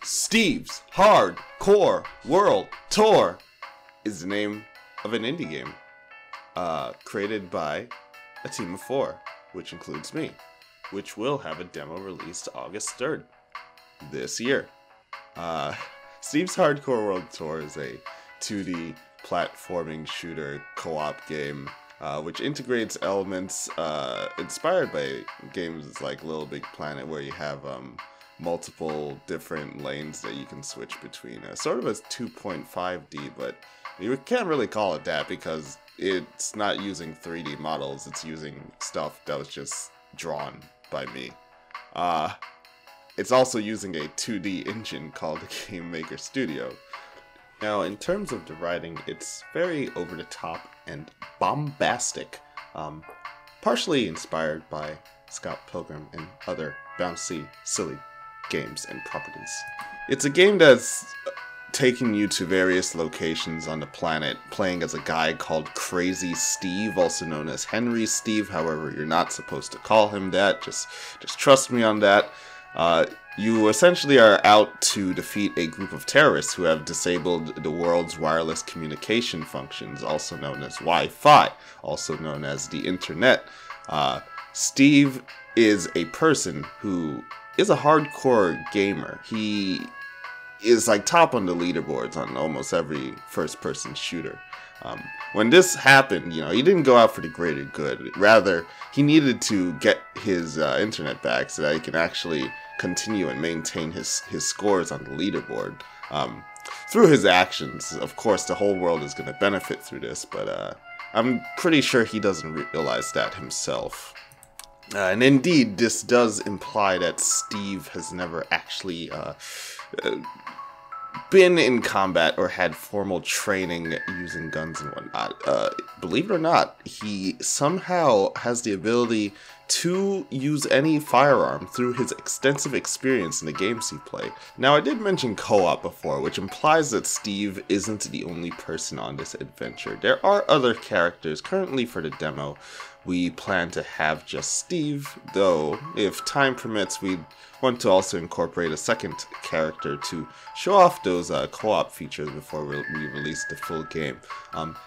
Steve's HardCore World Tour is the name of an indie game created by a team of 4, which includes me, which will have a demo released August 3rd this year. Steve's HardCore World Tour is a 2D platforming shooter co-op game which integrates elements inspired by games like Little Big Planet, where you have multiple different lanes that you can switch between. Sort of a 2.5D, but you can't really call it that because it's not using 3D models, it's using stuff that was just drawn by me. It's also using a 2D engine called the Game Maker Studio. Now, in terms of the writing, it's very over-the-top and bombastic, partially inspired by Scott Pilgrim and other bouncy, silly games and properties. It's a game that's taking you to various locations on the planet, playing as a guy called Crazy Steve, also known as Henry Steve. However, you're not supposed to call him that. Just trust me on that. You essentially are out to defeat a group of terrorists who have disabled the world's wireless communication functions, also known as Wi-Fi, also known as the Internet. Steve is a person who is a hardcore gamer. He is like top on the leaderboards on almost every first-person shooter. When this happened, he didn't go out for the greater good. Rather, he needed to get his internet back so that he can actually continue and maintain his scores on the leaderboard. Through his actions, of course, the whole world is going to benefit through this, but I'm pretty sure he doesn't realize that himself. And indeed, this does imply that Steve has never actually been in combat or had formal training using guns and whatnot. Believe it or not, he somehow has the ability to use any firearm through his extensive experience in the games he plays. Now, I did mention co-op before, which implies that Steve isn't the only person on this adventure. There are other characters. Currently for the demo, we plan to have just Steve, though if time permits, we want to also incorporate a second character to show off those co-op features before we release the full game.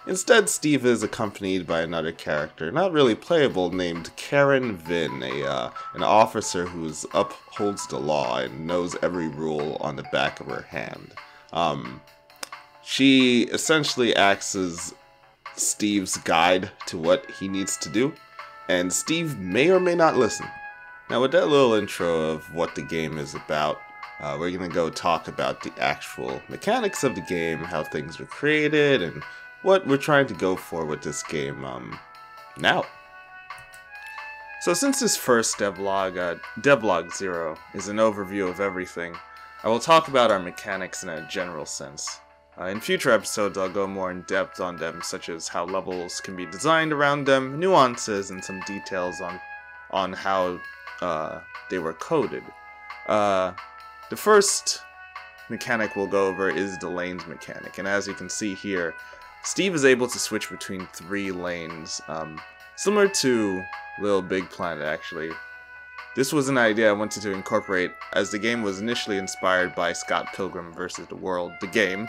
Instead, Steve is accompanied by another character, not really playable, named Karen Vin, an officer who upholds the law and knows every rule on the back of her hand. She essentially acts as Steve's guide to what he needs to do, and Steve may or may not listen. Now, with that little intro of what the game is about, we're going to go talk about the actual mechanics of the game, how things were created, and what we're trying to go for with this game now. So since this first devlog, Devlog 0, is an overview of everything, I will talk about our mechanics in a general sense. In future episodes, I'll go more in depth on them, such as how levels can be designed around them, nuances, and some details on how they were coded. The first mechanic we'll go over is the lanes mechanic, and as you can see here, Steve is able to switch between 3 lanes, similar to Little Big Planet, actually. This was an idea I wanted to incorporate, as the game was initially inspired by Scott Pilgrim vs. the World, the game.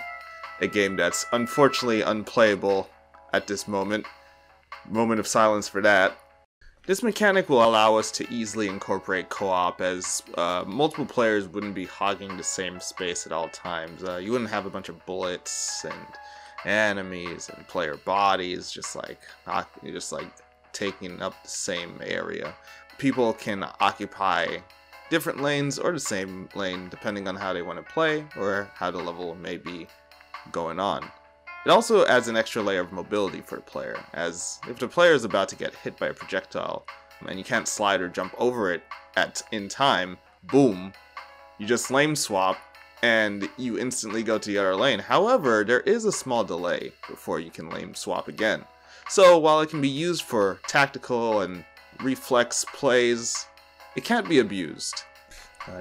A game that's unfortunately unplayable at this moment. Moment of silence for that. This mechanic will allow us to easily incorporate co-op, as multiple players wouldn't be hogging the same space at all times. You wouldn't have a bunch of bullets and enemies and player bodies just like taking up the same area. People can occupy different lanes or the same lane depending on how they want to play or how the level may be going on. It also adds an extra layer of mobility for the player, as if the player is about to get hit by a projectile and you can't slide or jump over it in time, boom, you just lane swap and you instantly go to the other lane. However, there is a small delay before you can lane swap again. So while it can be used for tactical and reflex plays, it can't be abused.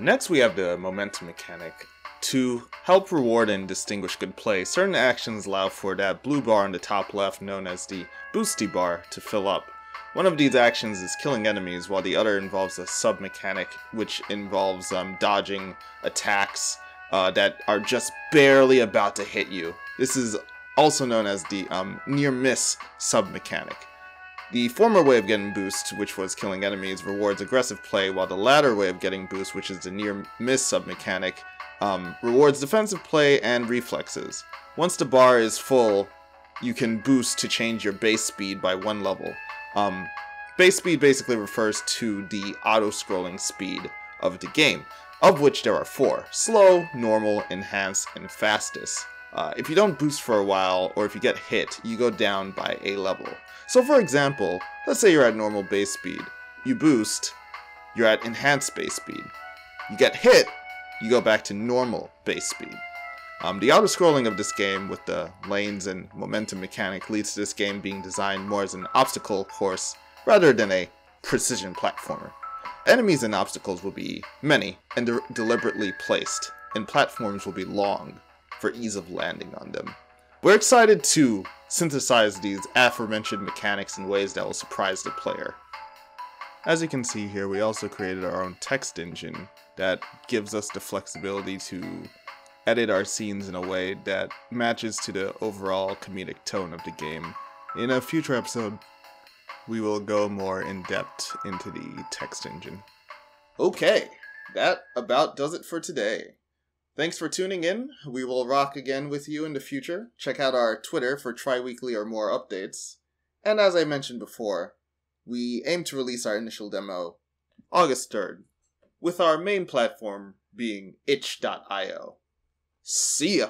Next we have the momentum mechanic. To help reward and distinguish good play, certain actions allow for that blue bar on the top left known as the boosty bar to fill up. One of these actions is killing enemies, while the other involves a sub-mechanic which involves dodging attacks, that are just barely about to hit you. This is also known as the near-miss sub-mechanic. The former way of getting boost, which was killing enemies, rewards aggressive play, while the latter way of getting boost, which is the near-miss sub-mechanic, rewards defensive play and reflexes. Once the bar is full, you can boost to change your base speed by 1 level. Base speed basically refers to the auto-scrolling speed of the game, of which there are 4: slow, normal, enhanced, and fastest. If you don't boost for a while, or if you get hit, you go down by a level. So for example, let's say you're at normal base speed. You boost, you're at enhanced base speed. You get hit, you go back to normal base speed. The auto-scrolling of this game with the lanes and momentum mechanic leads to this game being designed more as an obstacle course rather than a precision platformer. Enemies and obstacles will be many and deliberately placed, and platforms will be long for ease of landing on them. We're excited to synthesize these aforementioned mechanics in ways that will surprise the player. As you can see here, we also created our own text engine that gives us the flexibility to edit our scenes in a way that matches to the overall comedic tone of the game. In a future episode, we will go more in depth into the text engine. Okay, that about does it for today. Thanks for tuning in. We will rock again with you in the future. Check out our Twitter for tri-weekly or more updates. And as I mentioned before, we aim to release our initial demo August 3rd, with our main platform being itch.io. See ya!